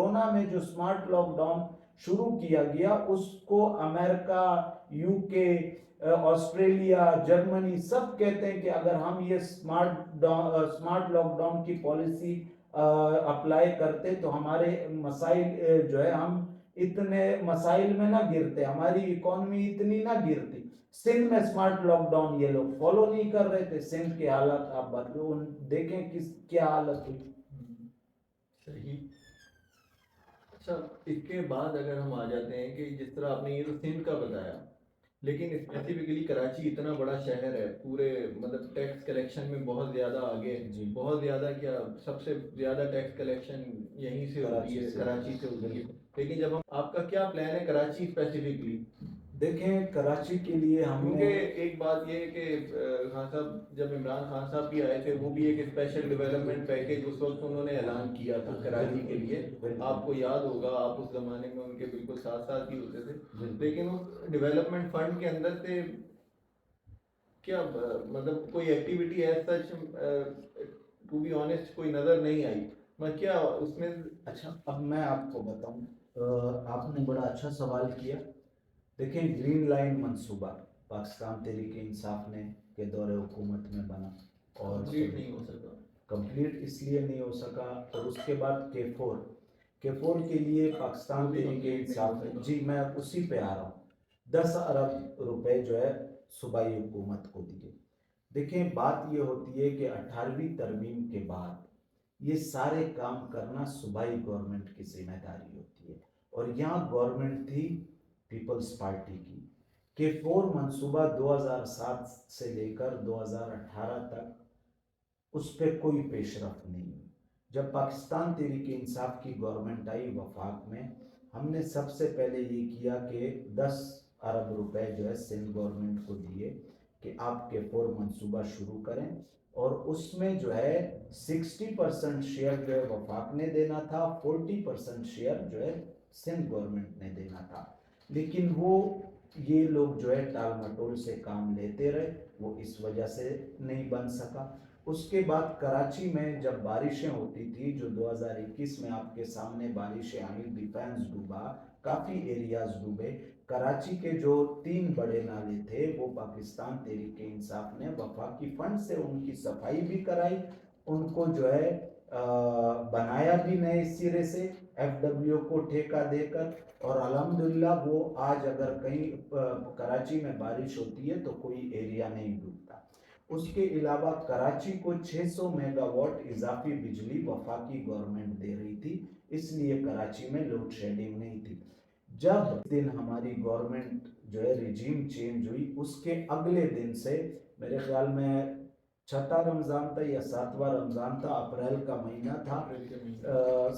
Corona में जो smart lockdown शुरू किया गया उसको अमेरिका, यूके, ऑस्ट्रेलिया, जर्मनी सब कहते हैं कि अगर हम ये स्मार्ट लॉकडाउन की पॉलिसी अप्लाई करते तो हमारे मसाइल जो है हम इतने मसाइल में ना गिरते, हमारी इकोनॉमी इतनी ना गिरती। सिंध में स्मार्ट लॉकडाउन ये लोग फॉलो नहीं कर रहे थे। सिंध के हालत आप देखें किस क्या हालत हुई। सही। अच्छा, इसके बाद अगर हम आ जाते हैं कि जिस तरह आपने ये तो सिंध का बताया, लेकिन स्पेसिफिकली कराची इतना बड़ा शहर है, पूरे मतलब टैक्स कलेक्शन में बहुत ज़्यादा आगे है जी। बहुत ज़्यादा, क्या सबसे ज़्यादा टैक्स कलेक्शन यहीं से होती है, कराची से होती है। लेकिन जब हम, आपका क्या प्लान है कराची स्पेसिफिकली? देखें कराची के लिए क्योंकि हमने एक बात ये है कि खान साहब, जब इमरान खान साहब भी आए थे, वो भी एक स्पेशल डेवलपमेंट पैकेज उस वक्त उन्होंने ऐलान किया था कराची के लिए। आपको याद होगा, आप उस ज़माने में उनके बिल्कुल साथ साथ ही होते थे। लेकिन उस डेवलपमेंट फंड के अंदर से क्या मतलब कोई activity as such to be honest कोई नज़र नहीं आई। मैं क्या उसमें। अच्छा, अब मैं आपको बताऊं, आपने बड़ा अच्छा सवाल किया। देखिए ग्रीन लाइन मंसूबा पाकिस्तान तहरीक इंसाफ ने के दौरे हुकूमत में बना और कंप्लीट नहीं हो सका। कंप्लीट इसलिए नहीं हो सका। और उसके बाद के फोर के लिए पाकिस्तान तहरीक इंसाफ ने, जी मैं उसी पे आ रहा हूँ, 10 अरब रुपए जो है सूबाई हुकूमत को दिए। देखें बात ये होती है कि 18वीं तरमीम के बाद ये सारे काम करना सूबाई गवर्नमेंट की जिम्मेदारी होती है। और यहाँ गवर्नमेंट थी पीपल्स पार्टी की। के फोर मंसूबा 2007 से लेकर 2018 तक उस पर कोई पेशरफ नहीं हुई। जब पाकिस्तान तहरीक इंसाफ की गवर्नमेंट आई वफाक में, हमने सबसे पहले ये किया कि 10 अरब रुपए जो है सिंध गवर्नमेंट को दिए कि आप के फोर मंसूबा शुरू करें। और उसमें जो है 60% शेयर जो है वफाक ने देना था, 40% शेयर जो है सिंध गवर्नमेंट ने देना था। लेकिन वो ये लोग जो है टाल मटोल से काम लेते रहे, वो इस वजह से नहीं बन सका। उसके बाद कराची में जब बारिशें होती थी, जो 2021 में आपके सामने बारिशें आई, डिफेंस डूबा, काफ़ी एरियाज डूबे। कराची के जो 3 बड़े नाले थे वो पाकिस्तान तहरीक इंसाफ ने वफाकी फंड से उनकी सफाई भी कराई, उनको जो है बनाया भी नए सिरे से FWO को ठेका देकर। और अल्हम्दुलिल्लाह वो आज अगर कहीं कराची में बारिश होती है तो कोई एरिया नहीं डूबता। उसके अलावा कराची को 600 मेगावाट इजाफी बिजली वफाकी गवर्नमेंट दे रही थी, इसलिए कराची में लोड शेडिंग नहीं थी। जब दिन हमारी गवर्नमेंट जो है रिजीम चेंज हुई, उसके अगले दिन से मेरे ख्याल में छठा रमज़ान था या 7वां रमज़ान था, अप्रैल का महीना था,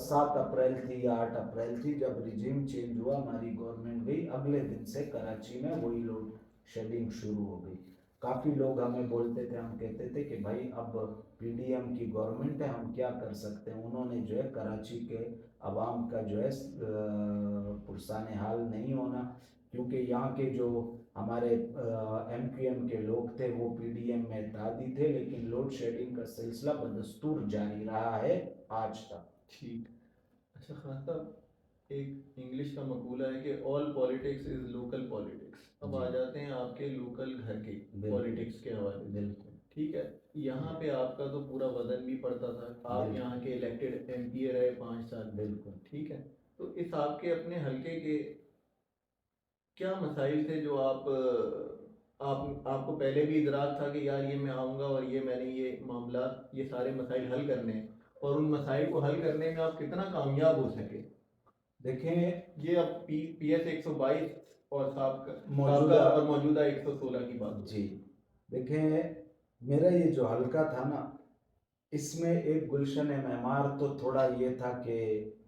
7 अप्रैल थी या 8 अप्रैल थी, जब रिजीम चेंज हुआ हमारी गवर्नमेंट गई, अगले दिन से कराची में वही लोड शेडिंग शुरू हो गई। काफ़ी लोग हमें बोलते थे, हम कहते थे कि भाई अब PDM की गवर्नमेंट है, हम क्या कर सकते हैं। उन्होंने जो है कराची के आवाम का जो है पुरसाने हाल नहीं होना, क्योंकि यहाँ के जो हमारे MQM के लोग थे वो PDM में इत्तेहादी थे, लेकिन लोड शेडिंग का सिलसिला बदस्तूर जारी रहा है आज तक। ठीक। अच्छा खान साहब, एक इंग्लिश का मकूला है कि all politics is local politics. अब आ जाते हैं आपके लोकल घर के पॉलिटिक्स के हवाले से। बिल्कुल ठीक है, यहाँ पे आपका तो पूरा वजन भी पड़ता था, आप यहाँ के इलेक्टेड MP रहे 5 साल। बिल्कुल। ठीक है, तो इस आपके अपने हलके के क्या मसाइल थे जो आपको पहले भी इदराक था कि यार ये मैं आऊँगा और ये मैंने ये मामला, ये सारे मसाइल हल करने हैं, और उन मसाइल को हल करने में आप कितना कामयाब हो सके? देखें ये अब PS 122 और मौजूदा साबका और मौजूदा 116 की बात जी। देखें मेरा ये जो हलका था ना, इसमें एक गुलशन मेमार तो थोड़ा ये था कि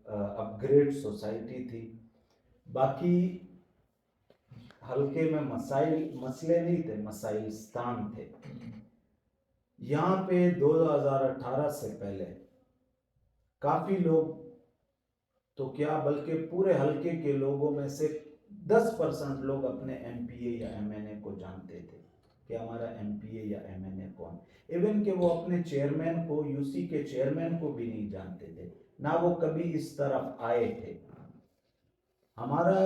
अपग्रेड सोसाइटी थी, बाकी हल्के में मसले नहीं थे, मसाइल स्थान थे। यहाँ पे 2018 से पहले काफ़ी लोग तो क्या बल्कि पूरे हल्के के लोगों में से 10% लोग अपने MPA या MNA को जानते थे कि हमारा MPA या MNA कौन। इवन कि वो अपने चेयरमैन को, UC के चेयरमैन को भी नहीं जानते थे, ना वो कभी इस तरफ आए थे। हमारा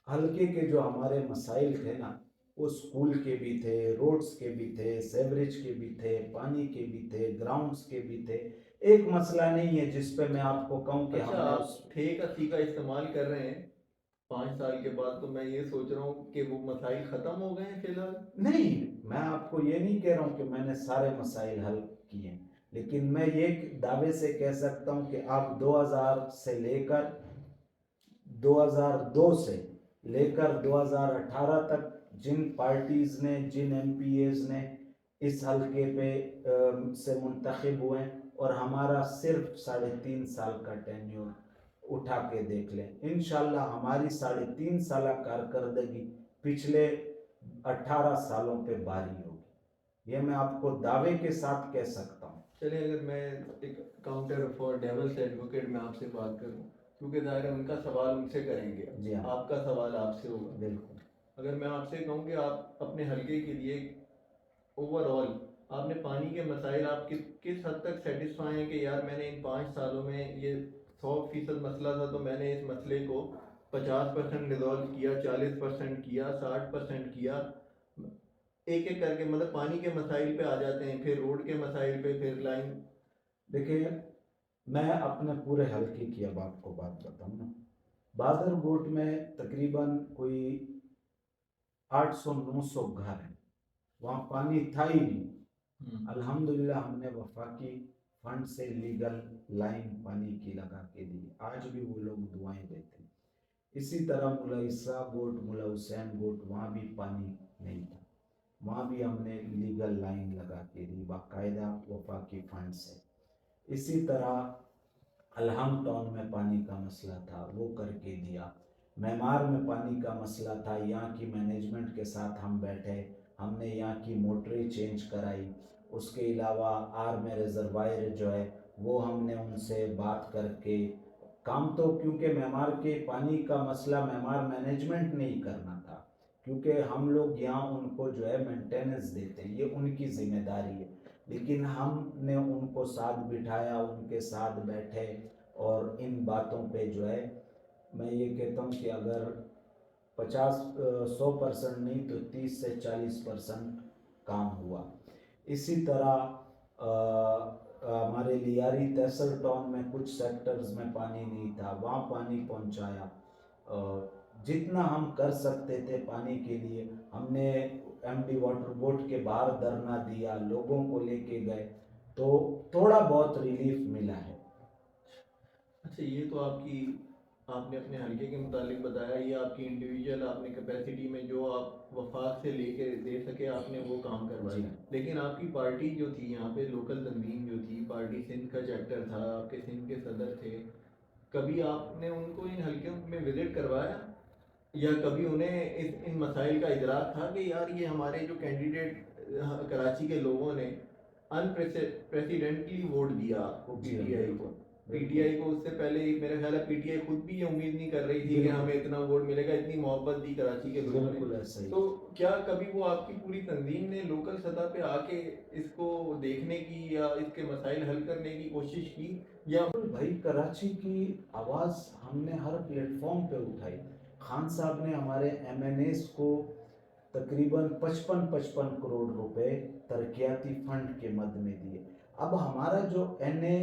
हल्के के जो हमारे मसाइल थे ना, वो स्कूल के भी थे, रोड्स के भी थे, सेवरेज के भी थे, पानी के भी थे, ग्राउंड्स के भी थे। एक मसला नहीं है जिस पे मैं आपको कहूँ कि अच्छा, हमने आप उस थे का सी का इस्तेमाल कर रहे हैं 5 साल के बाद, तो मैं ये सोच रहा हूँ कि वो मसाइल ख़त्म हो गए हैं फिलहाल। नहीं, मैं आपको ये नहीं कह रहा हूँ कि मैंने सारे मसाइल हल किए, लेकिन मैं ये दावे से कह सकता हूँ कि आप 2000 से लेकर 2002 से लेकर 2018 तक जिन पार्टीज ने, जिन एमपीएस ने इस हल्के पे से मुंतखब हुए हैं, और हमारा सिर्फ 3.5 साल का टेन्योर उठा के देख लें, इंशाल्लाह हमारी 3.5 साल कारकर्दगी पिछले 18 सालों पे भारी होगी। ये मैं आपको दावे के साथ कह सकता हूँ। चलिए, अगर मैं एक काउंटर फॉर डेवल्स एडवोकेट में आपसे बात करूं, क्योंकि ज़ाहिर है उनका सवाल उनसे करेंगे, जी हाँ, आपका सवाल आपसे होगा। बिल्कुल। अगर मैं आपसे कहूं कि आप अपने हलके के लिए ओवरऑल आपने पानी के मसाइल, आप किस हद तक सेटिस्फाई हैं कि यार मैंने इन 5 सालों में ये 100% मसला था तो मैंने इस मसले को 50% रिजॉल्व किया, 40% किया, 60% किया, एक एक करके, मतलब पानी के मसाइल पे आ जाते हैं, फिर रोड के मसाइल पे, फिर लाइन। देखिए, मैं अपने पूरे हलके की अब आपको बात बताऊं ना, बादरकोट में तकरीबन कोई 800-900 घर हैं, वहाँ पानी था ही नहीं। अल्हम्दुलिल्लाह हमने वफाकी फंड से लीगल लाइन पानी की लगा के दी, आज भी वो लोग दुआएं देते हैं। इसी तरह मुला इसा गोट, मुला हुसैन गोट, वहाँ भी पानी नहीं था, वहाँ भी हमने लीगल लाइन लगा के दी बाकायदा वफाकी फंड से। इसी तरह अलहम टाउन में पानी का मसला था, वो करके दिया। मेमार में पानी का मसला था, यहाँ की मैनेजमेंट के साथ हम बैठे, हमने यहाँ की मोटरें चेंज कराई। उसके अलावा आर में रिजर्वायर जो है वो हमने उनसे बात करके काम, तो क्योंकि मेमार के पानी का मसला मेमार मैनेजमेंट ने ही करना था, क्योंकि हम लोग यहाँ उनको जो है मेंटेनेंस देते हैं, ये उनकी जिम्मेदारी है। लेकिन हमने उनको साथ बिठाया, उनके साथ बैठे, और इन बातों पे जो है मैं ये कहता हूँ कि अगर 100% नहीं तो 30 से 40% काम हुआ। इसी तरह हमारे लियारी तहसील टाउन में कुछ सेक्टर्स में पानी नहीं था, वहाँ पानी पहुँचाया। जितना हम कर सकते थे पानी के लिए, हमने एमडी वाटर बोर्ड के बाहर धरना दिया, लोगों को लेके गए, तो थोड़ा बहुत रिलीफ मिला है। अच्छा, ये तो आपने अपने हलके के मुतालिक बताया, ये आपकी इंडिविजुअल आपने कैपेसिटी में जो आप वफाक से लेके दे सके आपने वो काम करवाया। जी। लेकिन आपकी पार्टी जो थी यहाँ पे, लोकल तंजीम जो थी, पार्टी सिंध का चैप्टर था, आपके सिंध के सदर थे, कभी आपने उनको इन हलकों में विजिट करवाया, या कभी उन्हें इन मसाइल का इदराक था कि यार ये हमारे जो कैंडिडेट कराची के लोगों ने अनप्रेसिडेंटली वोट दिया आपको, जी हाँ, पीटीआई को। पीटीआई को उससे पहले मेरा ख्याल है पीटीआई खुद भी ये उम्मीद नहीं कर रही थी कि बिल्कुल। हमें इतना वोट मिलेगा, इतनी मोहब्बत दी कराची के लोगों ने। बिल्कुल ऐसा ही। तो क्या कभी वो आपकी पूरी तंजीम ने लोकल सतह पे आके इसको देखने की या इसके मसाइल हल करने की कोशिश की, या? भाई, कराची की आवाज़ हमने हर प्लेटफॉर्म पे उठाई। खान साहब ने हमारे एमएनएस को तकरीबन 55-55 करोड़ रुपए तरक्याती फंड के मद में दिए। अब हमारा जो एनए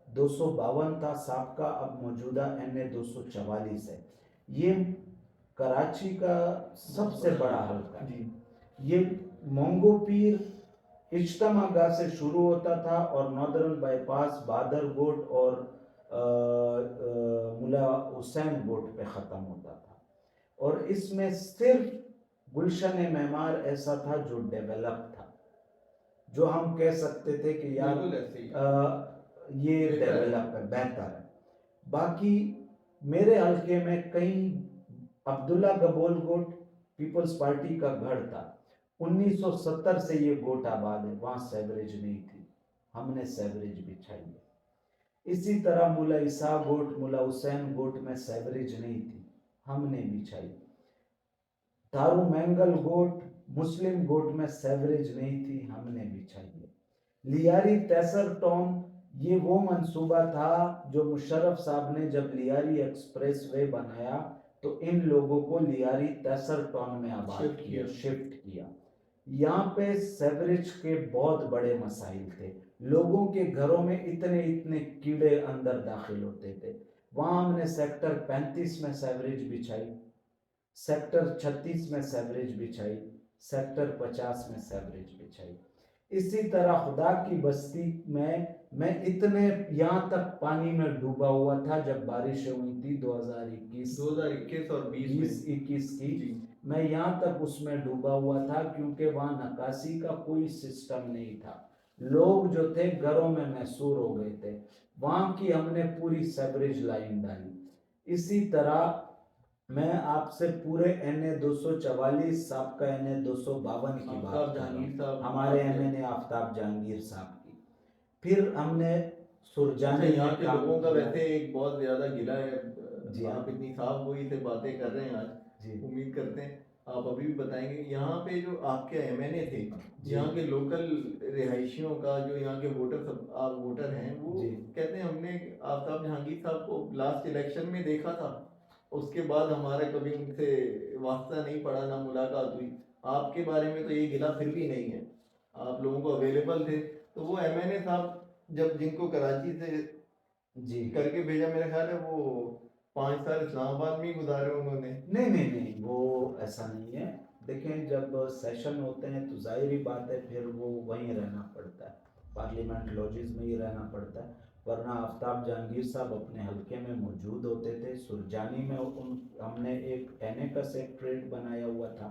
252 था सबका, अब मौजूदा एनए 244 है। ये कराची का सबसे बड़ा हल्का है। ये मोंगो पीर इज्तमा गाह से शुरू होता था और नॉर्दर्न बाईपास बादरकोट और मुला हुसैन गोट पे ख़त्म होता था। और इसमें सिर्फ गुलशन मेमार ऐसा था जो डेवलप था, जो हम कह सकते थे कि यार बिल्कुल ऐसे ही ये बेहतर है। डेवलप है, बेहतर है। बाकी मेरे हल्के में कई, अब्दुल्ला गबोल गोट पीपल्स पार्टी का गढ़ था, 1970 से ये गोट आबाद है, वहाँ सेवरेज नहीं थी, हमने सेवरेज बिछाई है। इसी तरह मुला इसा गोट, मुला हुसैन गोट में सेवरेज नहीं थी, हमने बिछाई। दारू मैंगल गोट, मुस्लिम गोट में सेवरेज नहीं थी, हमने बिछाई है। लियारी तैसर टाउन ये वो मंसूबा था जो मुशर्रफ साहब ने जब लियारी एक्सप्रेस वे बनाया तो इन लोगों को लियारी तहसर टाउन में आबाद शिफ्ट किया, किया। शिफ्ट किया। यहाँ पे सेवरेज के बहुत बड़े मसाइल थे, लोगों के घरों में इतने इतने कीड़े अंदर दाखिल होते थे। वहाँ हमने सेक्टर 35 में सेवरेज बिछाई, सेक्टर 36 में सेवरेज बिछाई, सेक्टर 50 में सेवरेज बिछाई। इसी तरह खुदा की बस्ती में मैं इतने यहाँ तक पानी में डूबा हुआ था जब बारिशें हुई थी 2021 और 20-21 की, जी। मैं यहाँ तक उसमें डूबा हुआ था क्योंकि वहाँ निकासी का कोई सिस्टम नहीं था। लोग जो थे घरों में मैसूर हो गए थे। वहाँ की हमने पूरी सेवरेज लाइन डाली। इसी तरह मैं आपसे पूरे NA 244 साहब का NA 252 की बात आफ्ताब कर रहा जहांगीर हूँ, साहब हमारे यहाँ पे। MNA आफ्ताब जहांगीर साहब की। फिर हमने सुरजानी अच्छा, यहाँ में के काम लोगों का किया। वैसे एक बहुत ज्यादा गिला है। जी हाँ। आप इतनी साफ गोई से बातें कर रहे हैं आज, जी उम्मीद करते हैं आप अभी भी बताएंगे। यहाँ पे जो आपके MNA थे, जी। यहाँ के लोकल रिहायशियों का, जो यहाँ के वोटर सब आप वोटर हैं, वो जी। कहते हैं हमने आफ्ताब जहांगीर साहब को लास्ट इलेक्शन में देखा था, उसके बाद हमारा कभी उनसे वास्ता नहीं पड़ा, ना मुलाकात हुई। आपके बारे में तो ये गिला फिर भी नहीं है, आप लोगों को अवेलेबल थे। तो वो MNA साहब जब जिनको कराची से जी। करके भेजा, मेरा ख्याल है वो 5 साल इस्लामाबाद में ही गुजारे उन्होंने। नहीं नहीं नहीं, वो ऐसा नहीं है। देखें, जब सेशन होते हैं तो जाहिर बात है फिर वो वहीं रहना पड़ता है, पार्लियामेंट लॉजेस में ही रहना पड़ता है। वरना आफ्ताब जहांगीर साहब अपने हलके में मौजूद होते थे। सुरजानी में हमने एक NA का सेक्रेटरीट बनाया हुआ था,